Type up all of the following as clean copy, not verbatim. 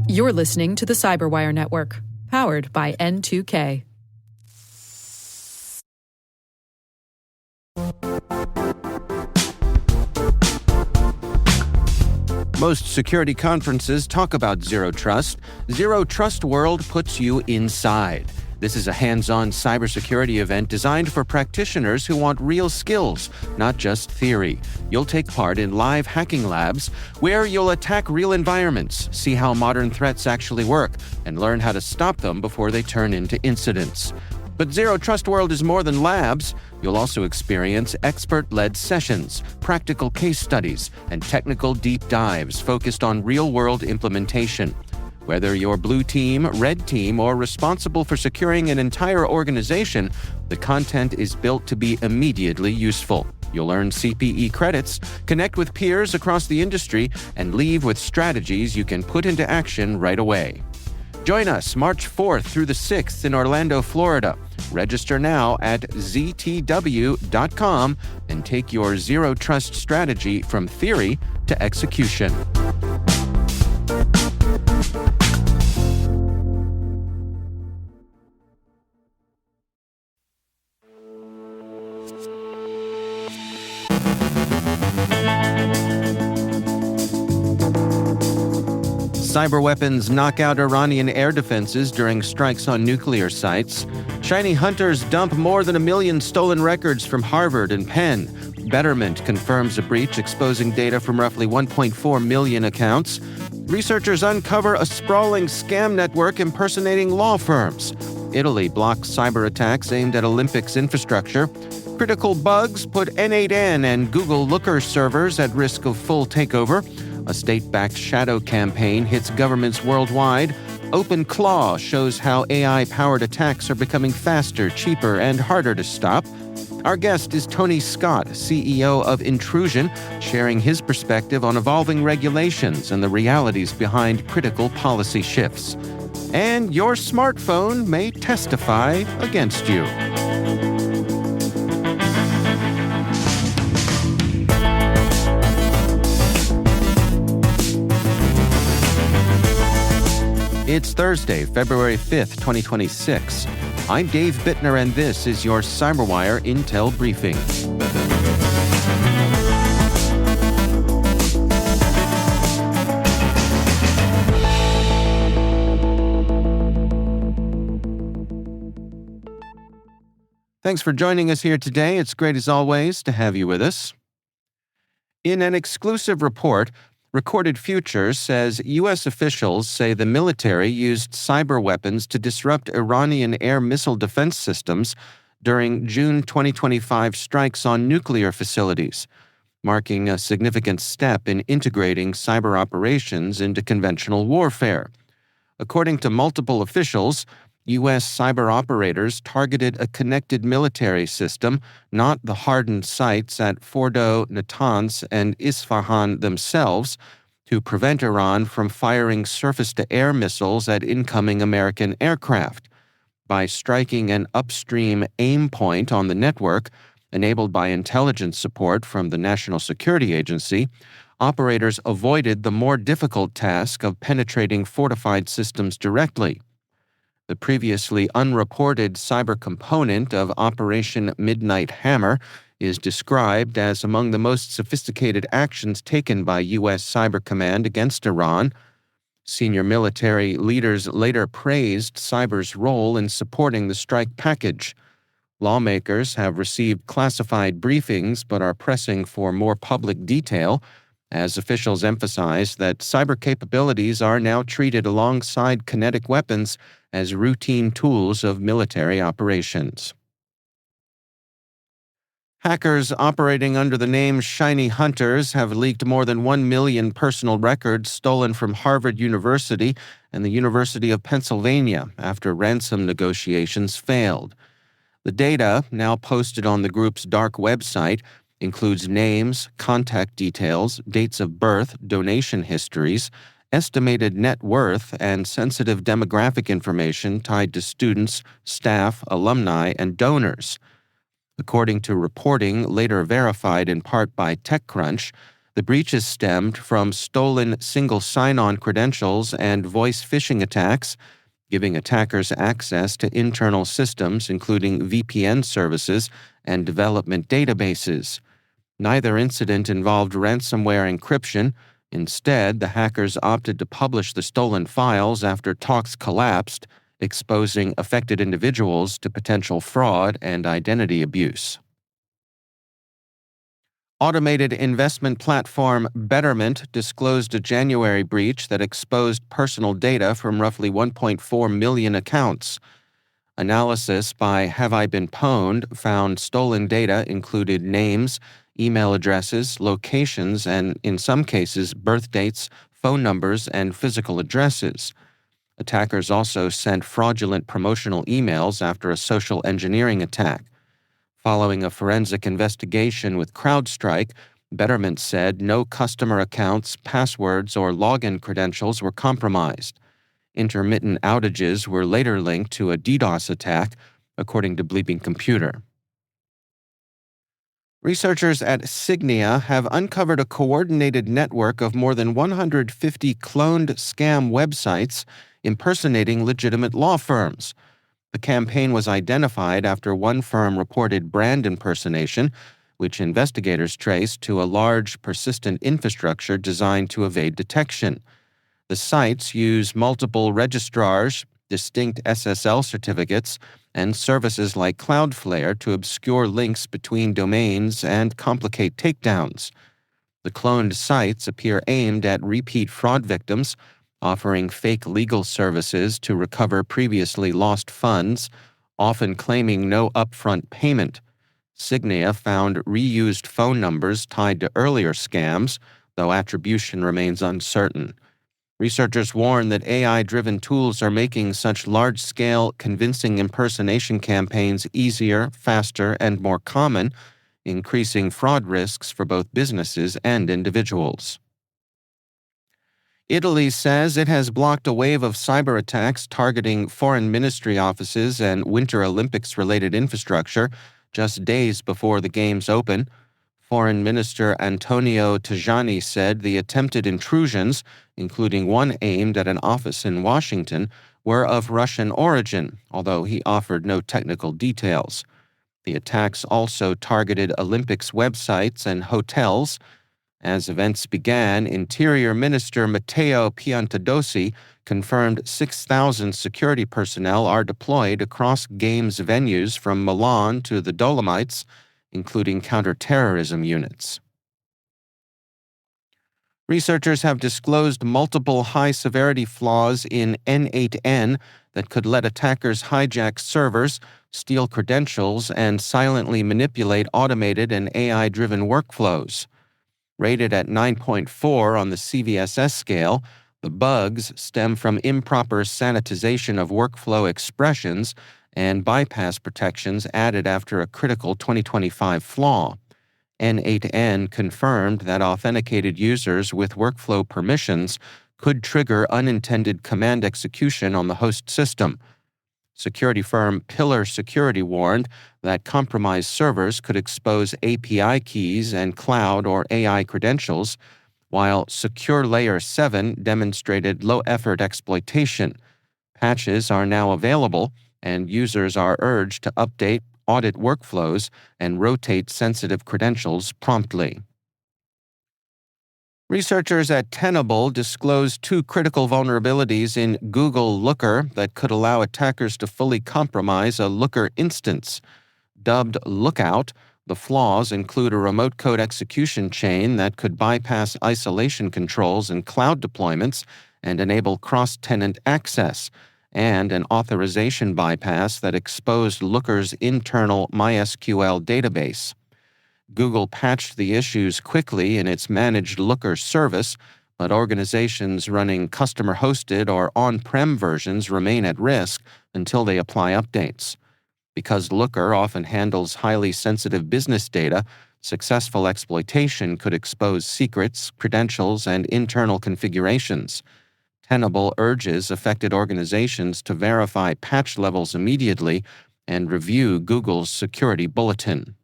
You're listening to the Cyberwire Network, powered by N2K. Most security conferences talk about Zero Trust. Zero Trust World puts you inside. This is a hands-on cybersecurity event designed for practitioners who want real skills, not just theory. You'll take part in live hacking labs where you'll attack real environments, see how modern threats actually work, and learn how to stop them before they turn into incidents. But Zero Trust World is more than labs. You'll also experience expert-led sessions, practical case studies, and technical deep dives focused on real-world implementation. Whether you're blue team, red team, or responsible for securing an entire organization, the content is built to be immediately useful. You'll earn CPE credits, connect with peers across the industry, and leave with strategies you can put into action right away. Join us March 4th through the 6th in Orlando, Florida. Register now at ztw.com and take your Zero Trust strategy from theory to execution. Cyberweapons knock out Iranian air defenses during strikes on nuclear sites. ShinyHunters dump more than 1 million stolen records from Harvard and Penn. Betterment confirms a breach exposing data from roughly 1.4 million accounts. Researchers uncover a sprawling scam network impersonating law firms. Italy blocks cyberattacks aimed at Olympics infrastructure. Critical bugs put N8N and Google Looker servers at risk of full takeover. A state-backed shadow campaign hits governments worldwide. OpenClaw shows how AI-powered attacks are becoming faster, cheaper, and harder to stop. Our guest is Tony Scott, CEO of Intrusion, sharing his perspective on evolving regulations and the realities behind critical policy shifts. And your smartphone may testify against you. It's Thursday, February 5th, 2026. I'm Dave Bittner, and this is your Cyberwire Intel Briefing. Thanks for joining us here today. It's great as always to have you with us. In an exclusive report, Recorded Future says U.S. officials say the military used cyber weapons to disrupt Iranian air missile defense systems during June 2025 strikes on nuclear facilities, marking a significant step in integrating cyber operations into conventional warfare. According to multiple officials, U.S. cyber operators targeted a connected military system, not the hardened sites at Fordo, Natanz, and Isfahan themselves, to prevent Iran from firing surface-to-air missiles at incoming American aircraft. By striking an upstream aim point on the network, enabled by intelligence support from the National Security Agency, operators avoided the more difficult task of penetrating fortified systems directly. The previously unreported cyber component of Operation Midnight Hammer is described as among the most sophisticated actions taken by U.S. Cyber Command against Iran. Senior military leaders later praised cyber's role in supporting the strike package. Lawmakers have received classified briefings but are pressing for more public detail, as officials emphasize that cyber capabilities are now treated alongside kinetic weapons as routine tools of military operations. Hackers operating under the name ShinyHunters have leaked more than 1 million personal records stolen from Harvard University and the University of Pennsylvania after ransom negotiations failed. The data, now posted on the group's dark website, includes names, contact details, dates of birth, donation histories, estimated net worth, and sensitive demographic information tied to students, staff, alumni, and donors. According to reporting later verified in part by TechCrunch, The breaches stemmed from stolen single sign-on credentials and voice phishing attacks, giving attackers access to internal systems including VPN services and development databases. Neither incident involved ransomware encryption. Instead, the hackers opted to publish the stolen files after talks collapsed, exposing affected individuals to potential fraud and identity abuse. Automated investment platform Betterment disclosed a January breach that exposed personal data from roughly 1.4 million accounts. Analysis by Have I Been Pwned found stolen data included names, email addresses, locations, and, in some cases, birth dates, phone numbers, and physical addresses. Attackers also sent fraudulent promotional emails after a social engineering attack. Following a forensic investigation with CrowdStrike, Betterment said no customer accounts, passwords, or login credentials were compromised. Intermittent outages were later linked to a DDoS attack, according to Bleeping Computer. Researchers at Signia have uncovered a coordinated network of more than 150 cloned scam websites impersonating legitimate law firms. The campaign was identified after one firm reported brand impersonation, which investigators traced to a large, persistent infrastructure designed to evade detection. The sites use multiple registrars, distinct SSL certificates, and services like Cloudflare to obscure links between domains and complicate takedowns. The cloned sites appear aimed at repeat fraud victims, offering fake legal services to recover previously lost funds, often claiming no upfront payment. Signia found reused phone numbers tied to earlier scams, though attribution remains uncertain. Researchers warn that AI-driven tools are making such large-scale, convincing impersonation campaigns easier, faster, and more common, increasing fraud risks for both businesses and individuals. Italy says it has blocked a wave of cyberattacks targeting foreign ministry offices and Winter Olympics-related infrastructure just days before the Games open. Foreign Minister Antonio Tajani said the attempted intrusions, including one aimed at an office in Washington, were of Russian origin, although he offered no technical details. The attacks also targeted Olympics websites and hotels. As events began, Interior Minister Matteo Piantadosi confirmed 6,000 security personnel are deployed across Games venues from Milan to the Dolomites, including counterterrorism units. Researchers have disclosed multiple high-severity flaws in N8N that could let attackers hijack servers, steal credentials, and silently manipulate automated and AI-driven workflows. Rated at 9.4 on the CVSS scale, the bugs stem from improper sanitization of workflow expressions and bypass protections added after a critical 2025 flaw. N8N confirmed that authenticated users with workflow permissions could trigger unintended command execution on the host system. Security firm Pillar Security warned that compromised servers could expose API keys and cloud or AI credentials, while Secure Layer 7 demonstrated low-effort exploitation. Patches are now available, and users are urged to update, audit workflows, and rotate sensitive credentials promptly. Researchers at Tenable disclosed two critical vulnerabilities in Google Looker that could allow attackers to fully compromise a Looker instance. Dubbed Lookout, the flaws include a remote code execution chain that could bypass isolation controls in cloud deployments and enable cross-tenant access, and an authorization bypass that exposed Looker's internal MySQL database. Google patched the issues quickly in its managed Looker service, but organizations running customer-hosted or on-prem versions remain at risk until they apply updates. Because Looker often handles highly sensitive business data, successful exploitation could expose secrets, credentials, and internal configurations. Tenable urges affected organizations to verify patch levels immediately and review Google's security bulletin.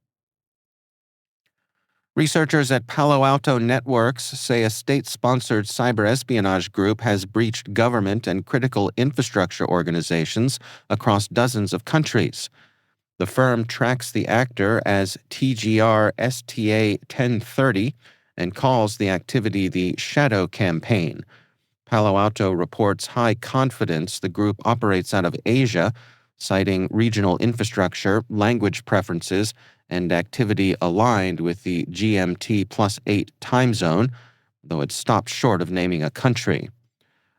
Researchers at Palo Alto Networks say a state-sponsored cyber espionage group has breached government and critical infrastructure organizations across dozens of countries. The firm tracks the actor as TGR STA 1030 and calls the activity the Shadow Campaign. Palo Alto reports high confidence the group operates out of Asia, citing regional infrastructure, language preferences, and activity aligned with the GMT+8 time zone, though it stopped short of naming a country.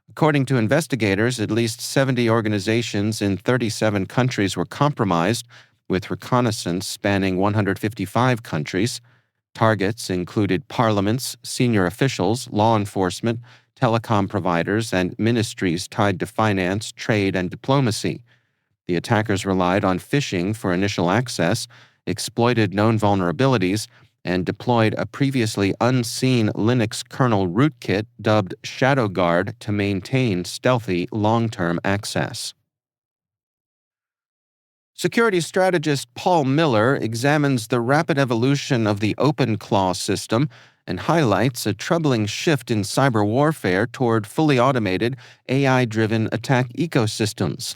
According to investigators, at least 70 organizations in 37 countries were compromised, with reconnaissance spanning 155 countries. Targets included parliaments, senior officials, law enforcement, telecom providers, and ministries tied to finance, trade, and diplomacy. The attackers relied on phishing for initial access, exploited known vulnerabilities, and deployed a previously unseen Linux kernel rootkit dubbed ShadowGuard to maintain stealthy long-term access. Security strategist Paul Miller examines the rapid evolution of the OpenClaw system and highlights a troubling shift in cyber warfare toward fully automated, AI-driven attack ecosystems.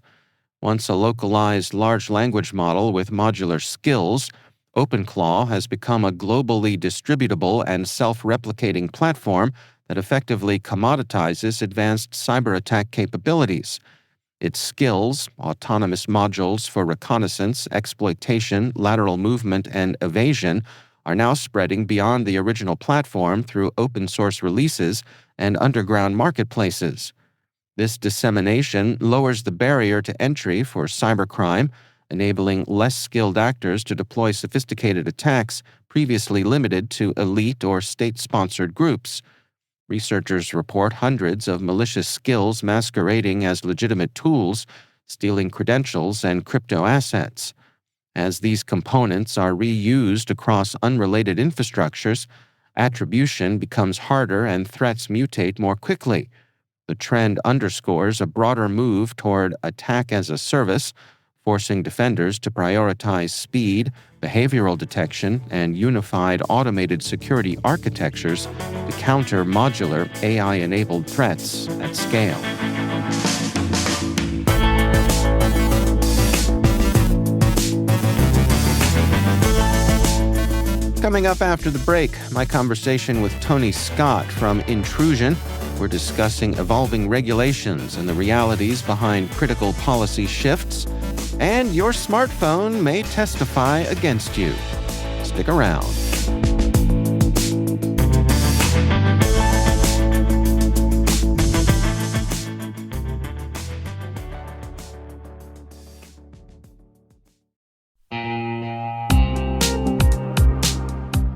Once a localized large language model with modular skills, OpenClaw has become a globally distributable and self-replicating platform that effectively commoditizes advanced cyber attack capabilities. Its skills, autonomous modules for reconnaissance, exploitation, lateral movement, and evasion, are now spreading beyond the original platform through open-source releases and underground marketplaces. This dissemination lowers the barrier to entry for cybercrime, enabling less skilled actors to deploy sophisticated attacks previously limited to elite or state-sponsored groups. Researchers report hundreds of malicious skills masquerading as legitimate tools, stealing credentials and crypto assets. As these components are reused across unrelated infrastructures, attribution becomes harder and threats mutate more quickly. The trend underscores a broader move toward attack as a service, forcing defenders to prioritize speed, behavioral detection, and unified automated security architectures to counter modular AI-enabled threats at scale. Coming up after the break, my conversation with Tony Scott from Intrusion. We're discussing evolving regulations and the realities behind critical policy shifts. And your smartphone may testify against you. Stick around.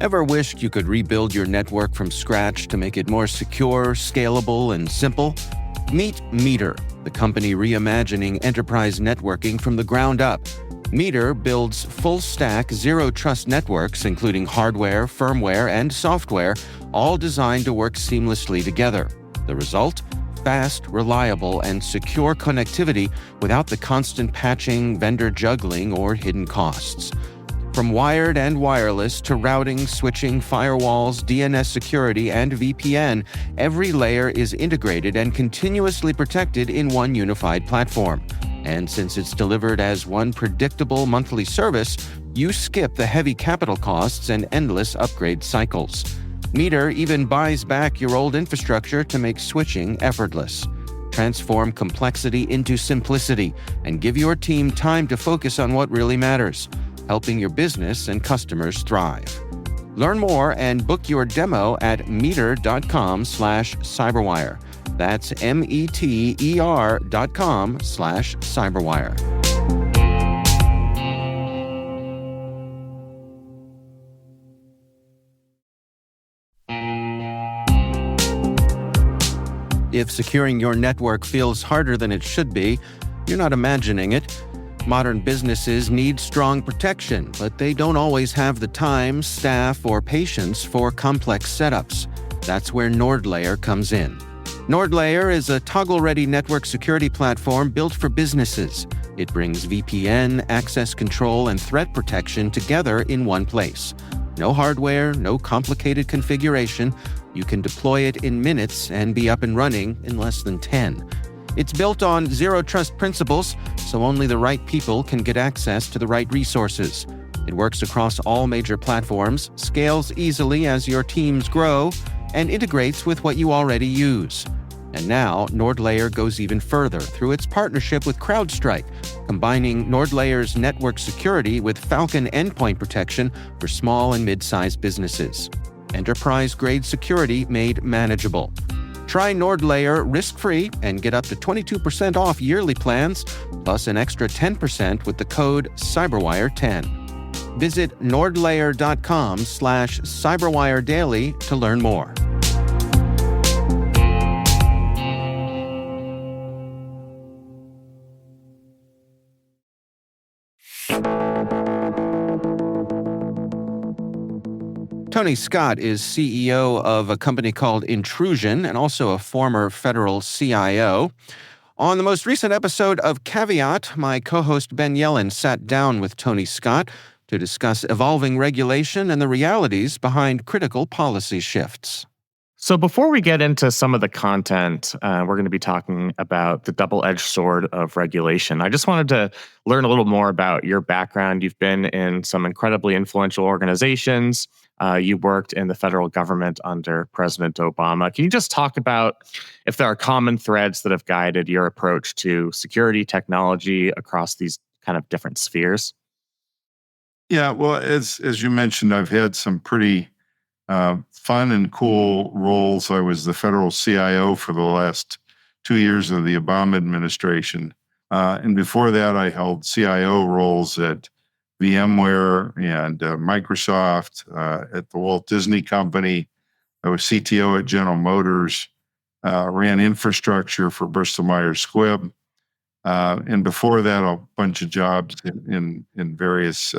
Ever wished you could rebuild your network from scratch to make it more secure, scalable, and simple? Meet Meter, the company reimagining enterprise networking from the ground up. Meter builds full-stack, zero-trust networks, including hardware, firmware, and software, all designed to work seamlessly together. The result? Fast, reliable, and secure connectivity without the constant patching, vendor juggling, or hidden costs. From wired and wireless to routing, switching, firewalls, DNS security, and VPN, every layer is integrated and continuously protected in one unified platform. And since it's delivered as one predictable monthly service, you skip the heavy capital costs and endless upgrade cycles. Meter even buys back your old infrastructure to make switching effortless. Transform complexity into simplicity and give your team time to focus on what really matters, helping your business and customers thrive. Learn more and book your demo at meter.com/cyberwire. That's METER.com/cyberwire. If securing your network feels harder than it should be, you're not imagining it. Modern businesses need strong protection, but they don't always have the time, staff, or patience for complex setups. That's where NordLayer comes in. NordLayer is a toggle-ready network security platform built for businesses. It brings VPN, access control, and threat protection together in one place. No hardware, no complicated configuration. You can deploy it in minutes and be up and running in less than 10. It's built on zero trust principles, so only the right people can get access to the right resources. It works across all major platforms, scales easily as your teams grow, and integrates with what you already use. And now, NordLayer goes even further through its partnership with CrowdStrike, combining NordLayer's network security with Falcon endpoint protection for small and mid-sized businesses. Enterprise-grade security made manageable. Try NordLayer risk-free and get up to 22% off yearly plans, plus an extra 10% with the code CyberWire10. Visit nordlayer.com/cyberwiredaily to learn more. Tony Scott is CEO of a company called Intrusion and also a former federal CIO. On the most recent episode of Caveat, my co-host Ben Yellen sat down with Tony Scott to discuss evolving regulation and the realities behind critical policy shifts. So before we get into some of the content, we're going to be talking about the double-edged sword of regulation. I just wanted to learn a little more about your background. You've been in some incredibly influential organizations. You worked in the federal government under President Obama. Can you just talk about if there are common threads that have guided your approach to security technology across these kind of different spheres? Yeah, well, as you mentioned, I've had some pretty fun and cool roles. I was the federal CIO for the last 2 years of the Obama administration. And before that, I held CIO roles at VMware and Microsoft, at the Walt Disney Company. I was CTO at General Motors, ran infrastructure for Bristol Myers Squibb. And before that, a bunch of jobs in various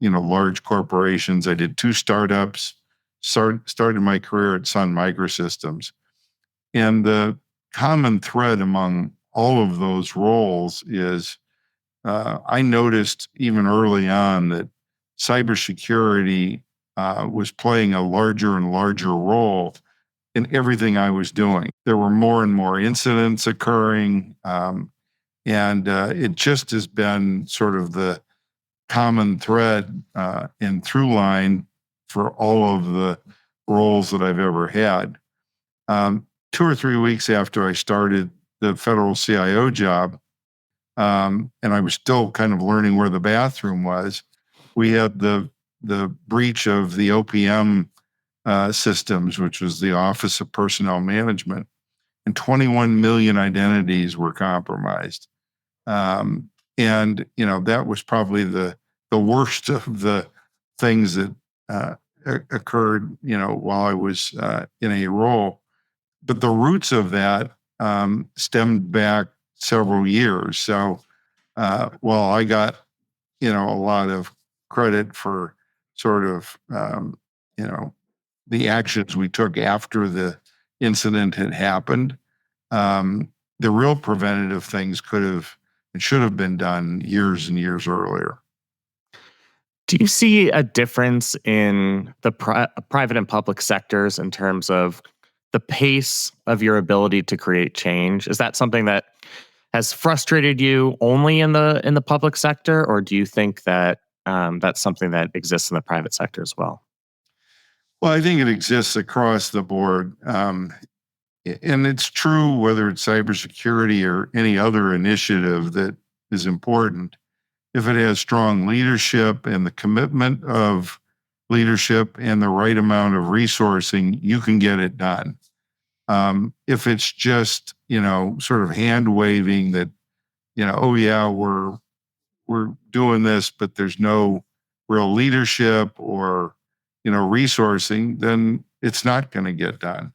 large corporations. I did 2 startups, started my career at Sun Microsystems. And the common thread among all of those roles is I noticed even early on that cybersecurity was playing a larger and larger role in everything I was doing. There were more and more incidents occurring, and it just has been sort of the common thread and through line for all of the roles that I've ever had. 2 or 3 weeks after I started the federal CIO job, and I was still kind of learning where the bathroom was, we had the breach of the OPM systems, which was the Office of Personnel Management, and 21 million identities were compromised. And that was probably the worst of the things that occurred, while I was in a role. But the roots of that stemmed back several years. So while I got, a lot of credit for sort of, the actions we took after the incident had happened, the real preventative things could have and should have been done years and years earlier. Do you see a difference in the private and public sectors in terms of the pace of your ability to create change? Is that something that has frustrated you only in the public sector, or do you think that that's something that exists in the private sector as well? Well, I think it exists across the board. And it's true whether it's cybersecurity or any other initiative that is important. If it has strong leadership and the commitment of leadership and the right amount of resourcing, you can get it done. If it's just, sort of hand waving that, oh yeah, we're doing this, but there's no real leadership or, resourcing, then it's not going to get done.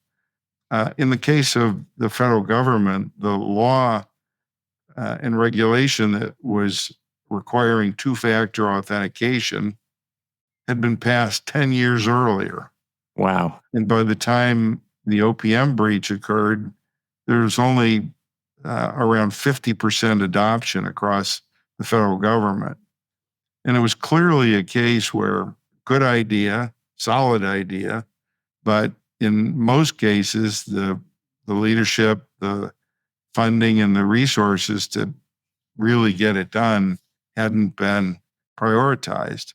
In the case of the federal government, the law and regulation that was requiring 2-factor authentication had been passed 10 years earlier. Wow. And by the time the OPM breach occurred, there was only around 50% adoption across the federal government. And it was clearly a case where good idea, solid idea, but in most cases, the leadership, the funding, and the resources to really get it done hadn't been prioritized.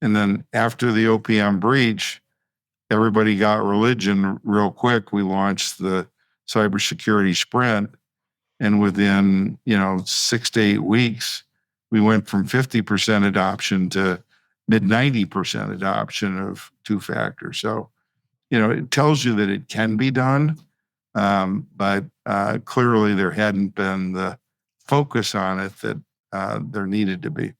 And then after the OPM breach, everybody got religion real quick. We launched the cybersecurity sprint, and within 6 to 8 weeks, we went from 50% adoption to mid 90% adoption of two-factor. So, it tells you that it can be done, but clearly there hadn't been the focus on it that there needed to be.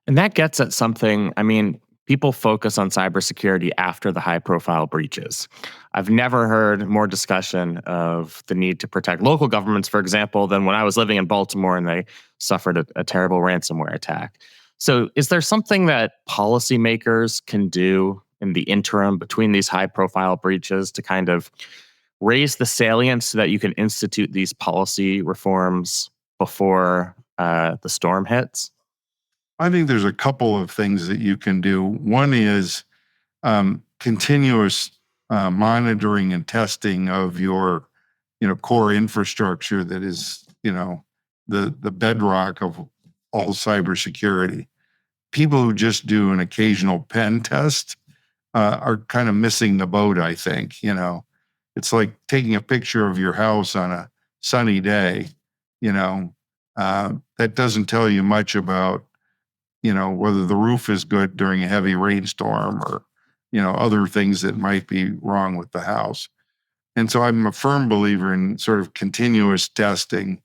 And that gets at something. I mean, people focus on cybersecurity after the high profile breaches. I've never heard more discussion of the need to protect local governments, for example, than when I was living in Baltimore and they suffered a terrible ransomware attack. So, is there something that policymakers can do in the interim between these high profile breaches to kind of raise the salience so that you can institute these policy reforms before the storm hits? I think there's a couple of things that you can do. One is continuous monitoring and testing of your, core infrastructure that is, the bedrock of all cybersecurity. People who just do an occasional pen test are kind of missing the boat, I think. It's like taking a picture of your house on a sunny day. That doesn't tell you much about whether the roof is good during a heavy rainstorm or, other things that might be wrong with the house. And so I'm a firm believer in sort of continuous testing.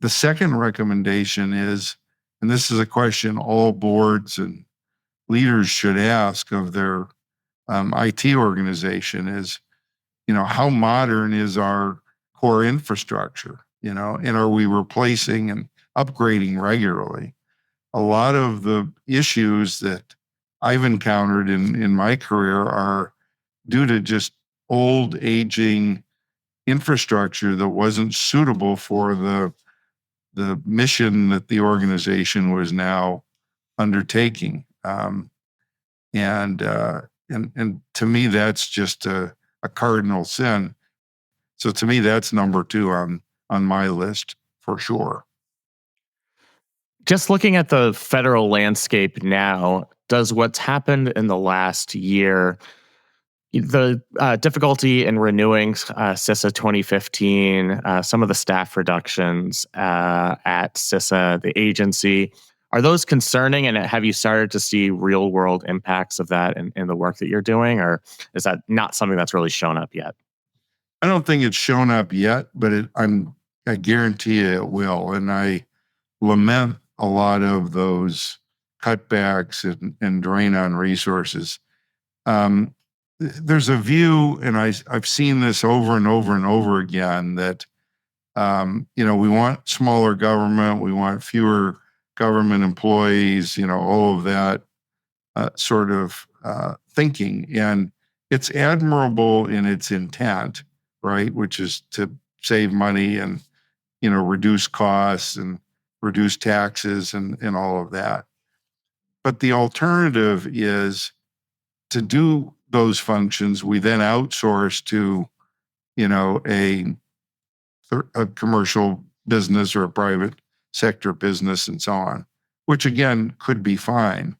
The second recommendation is, and this is a question all boards and leaders should ask of their IT organization, is, how modern is our core infrastructure, and are we replacing and upgrading regularly? A lot of the issues that I've encountered in my career are due to just old, aging infrastructure that wasn't suitable for the mission that the organization was now undertaking. And to me, that's just a cardinal sin. So to me, that's number two on my list for sure. Just looking at the federal landscape now, does what's happened in the last year, the difficulty in renewing CISA 2015, some of the staff reductions at CISA, the agency, are those concerning? And have you started to see real world impacts of that in the work that you're doing? Or is that not something that's really shown up yet? I don't think it's shown up yet, but I guarantee you it will. And I lament a lot of those cutbacks and drain on resources. There's a view, and I've seen this over and over and over again, that we want smaller government, we want fewer government employees, all of that sort of thinking. And it's admirable in its intent, right? Which is to save money and, reduce costs and reduce taxes and all of that. But the alternative is to do those functions, we then outsource to, a commercial business or a private sector business and so on, which again could be fine.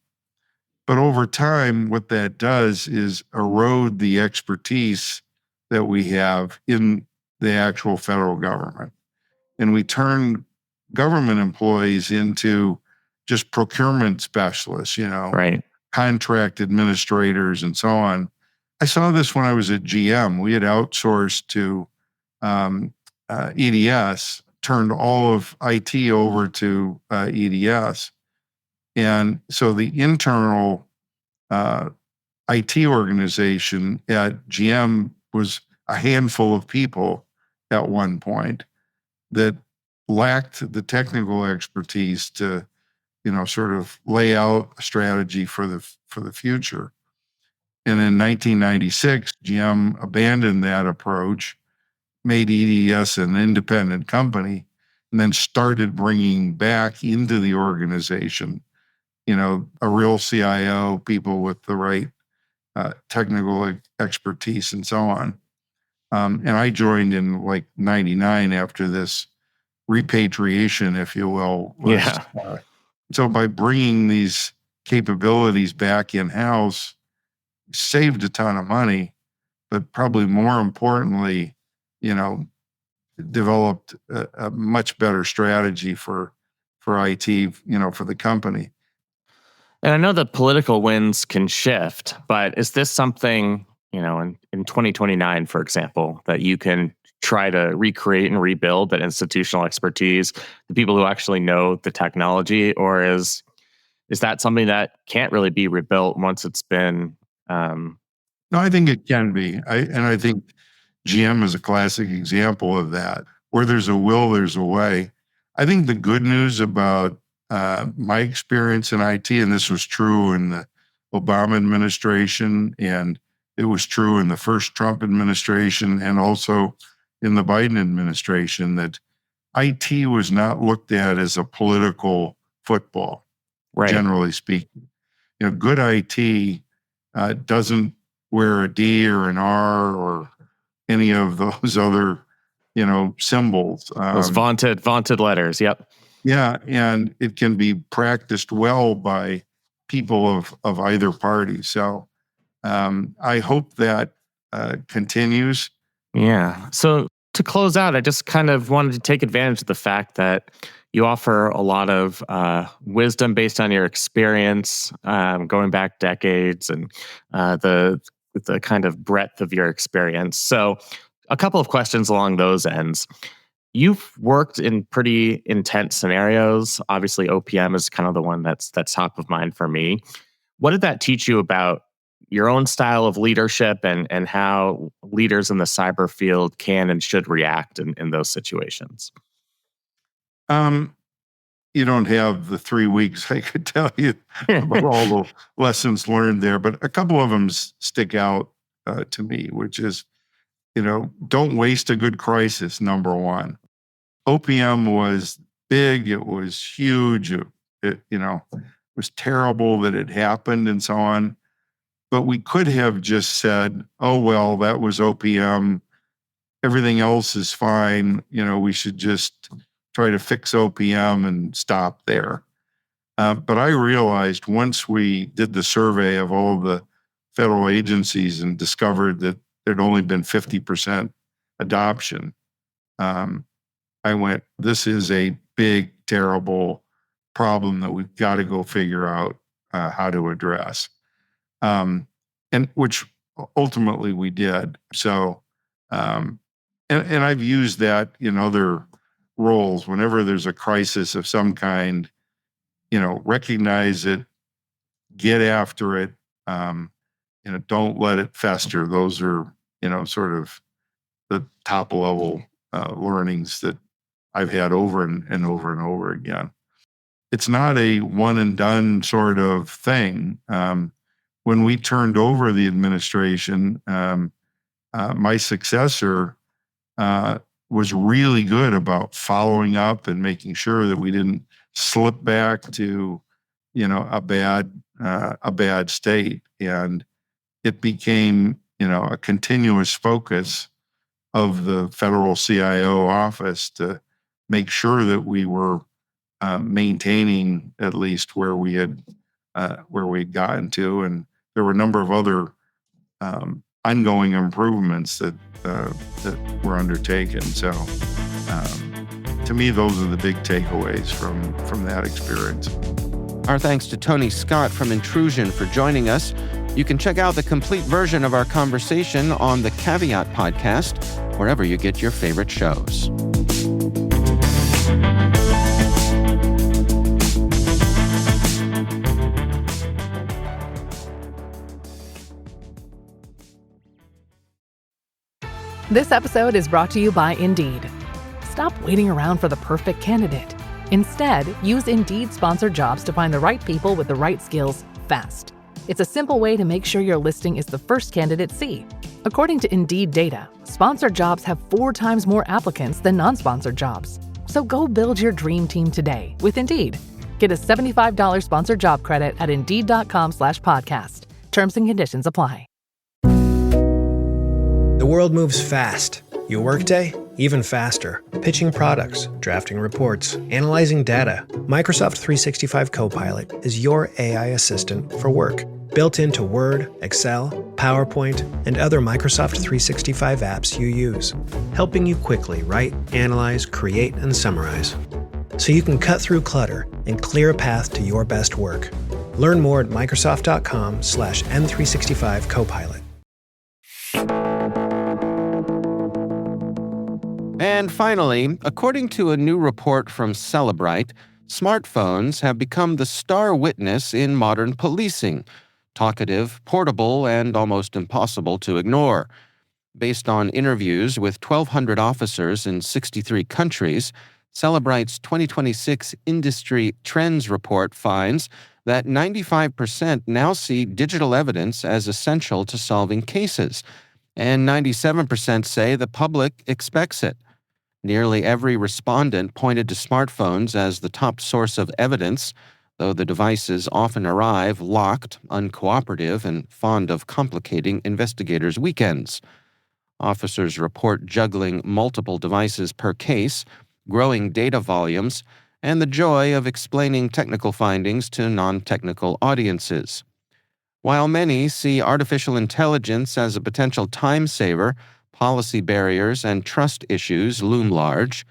But over time, what that does is erode the expertise that we have in the actual federal government. And we turn government employees into just procurement specialists, Right. contract administrators and so on. I saw this when I was at GM. We had outsourced to EDS, turned all of IT over to EDS. And so the internal IT organization at GM was a handful of people at one point that lacked the technical expertise to, sort of lay out a strategy for the future. And in 1996, GM abandoned that approach, made EDS an independent company, and then started bringing back into the organization a real CIO, people with the right technical expertise and so on. And I joined in like 99 after this repatriation, if you will. So by bringing these capabilities back in-house, saved a ton of money, but probably more importantly, developed a much better strategy for IT, for the company. And I know that political winds can shift, but is this something, in 2029, for example, that you can try to recreate and rebuild that institutional expertise, the people who actually know the technology, or is that something that can't really be rebuilt once it's been? No, I think it can be. I think GM is a classic example of that. Where there's a will, there's a way. I think the good news about my experience in IT, and this was true in the Obama administration, and it was true in the first Trump administration, and also in the Biden administration, that IT was not looked at as a political football, right, generally speaking. Good IT doesn't wear a D or an R or any of those other, symbols. Those vaunted letters. Yep. Yeah, and it can be practiced well by people of either party. So I hope that continues. Yeah. So to close out, I just kind of wanted to take advantage of the fact that you offer a lot of wisdom based on your experience, going back decades, and the kind of breadth of your experience. So a couple of questions along those ends. You've worked in pretty intense scenarios. Obviously, OPM is kind of the one that's top of mind for me. What did that teach you about your own style of leadership and how leaders in the cyber field can and should react in those situations? You don't have the 3 weeks I could tell you about all the lessons learned there, but a couple of them stick out to me, which is, don't waste a good crisis, number one. OPM was big, it was huge, it was terrible that it happened and so on. But we could have just said, oh, well, that was OPM. Everything else is fine. We should just try to fix OPM and stop there. But I realized once we did the survey of all the federal agencies and discovered that there'd only been 50% adoption, I went, this is a big, terrible problem that we've got to go figure out how to address. And which ultimately we did. So, and I've used that in other roles. Whenever there's a crisis of some kind, recognize it, get after it, don't let it fester. Those are, sort of the top level learnings that I've had over and over and over again. It's not a one and done sort of thing. When we turned over the administration, my successor was really good about following up and making sure that we didn't slip back to, a bad state. And it became, a continuous focus of the federal CIO office to make sure that we were maintaining at least where we had gotten to, and there were a number of other ongoing improvements that were undertaken. So, to me, those are the big takeaways from that experience. Our thanks to Tony Scott from Intrusion for joining us. You can check out the complete version of our conversation on the Caveat podcast, wherever you get your favorite shows. This episode is brought to you by Indeed. Stop waiting around for the perfect candidate. Instead, use Indeed sponsored jobs to find the right people with the right skills fast. It's a simple way to make sure your listing is the first candidates see. According to Indeed data, sponsored jobs have 4 times more applicants than non-sponsored jobs. So go build your dream team today with Indeed. Get a $75 sponsored job credit at Indeed.com/podcast. Terms and conditions apply. The world moves fast. Your workday, even faster. Pitching products, drafting reports, analyzing data. Microsoft 365 Copilot is your AI assistant for work. Built into Word, Excel, PowerPoint, and other Microsoft 365 apps you use. Helping you quickly write, analyze, create, and summarize. So you can cut through clutter and clear a path to your best work. Learn more at Microsoft.com/M365 Copilot. And finally, according to a new report from Celebrite, smartphones have become the star witness in modern policing, talkative, portable, and almost impossible to ignore. Based on interviews with 1,200 officers in 63 countries, Celebrite's 2026 Industry Trends Report finds that 95% now see digital evidence as essential to solving cases, and 97% say the public expects it. Nearly every respondent pointed to smartphones as the top source of evidence, though the devices often arrive locked, uncooperative, and fond of complicating investigators' weekends. Officers report juggling multiple devices per case, growing data volumes, and the joy of explaining technical findings to non-technical audiences. While many see artificial intelligence as a potential time saver, policy barriers and trust issues loom large.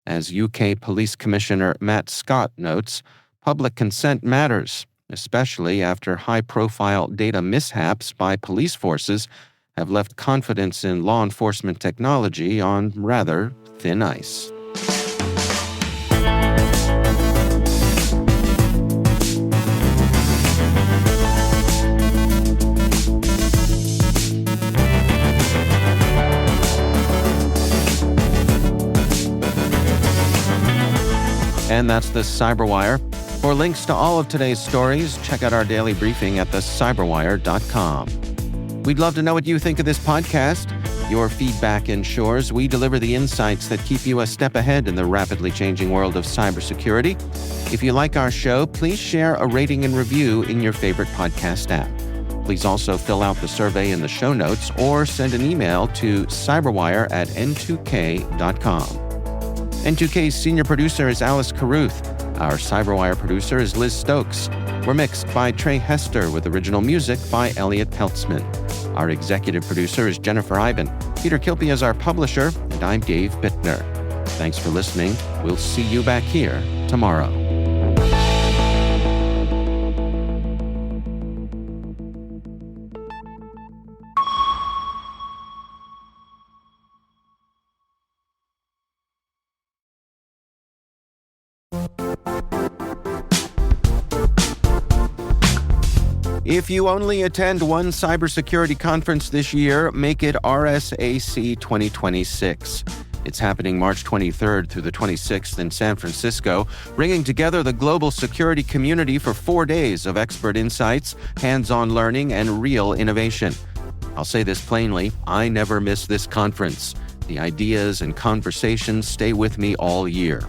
As UK Police Commissioner Matt Scott notes, public consent matters, especially after high-profile data mishaps by police forces have left confidence in law enforcement technology on rather thin ice. And that's the Cyberwire. For links to all of today's stories, check out our daily briefing at thecyberwire.com. We'd love to know what you think of this podcast. Your feedback ensures we deliver the insights that keep you a step ahead in the rapidly changing world of cybersecurity. If you like our show, please share a rating and review in your favorite podcast app. Please also fill out the survey in the show notes or send an email to cyberwire@n2k.com. N2K's senior producer is Alice Carruth. Our Cyberwire producer is Liz Stokes. We're mixed by Trey Hester with original music by Elliot Peltzman. Our executive producer is Jennifer Iben. Peter Kilpie is our publisher, and I'm Dave Bittner. Thanks for listening. We'll see you back here tomorrow. If you only attend one cybersecurity conference this year, make it RSAC 2026. It's happening March 23rd through the 26th in San Francisco, bringing together the global security community for 4 days of expert insights, hands-on learning, and real innovation. I'll say this plainly, I never miss this conference. The ideas and conversations stay with me all year.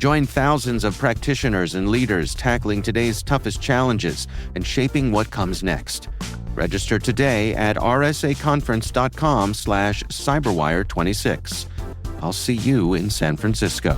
Join thousands of practitioners and leaders tackling today's toughest challenges and shaping what comes next. Register today at rsaconference.com/cyberwire26. I'll see you in San Francisco.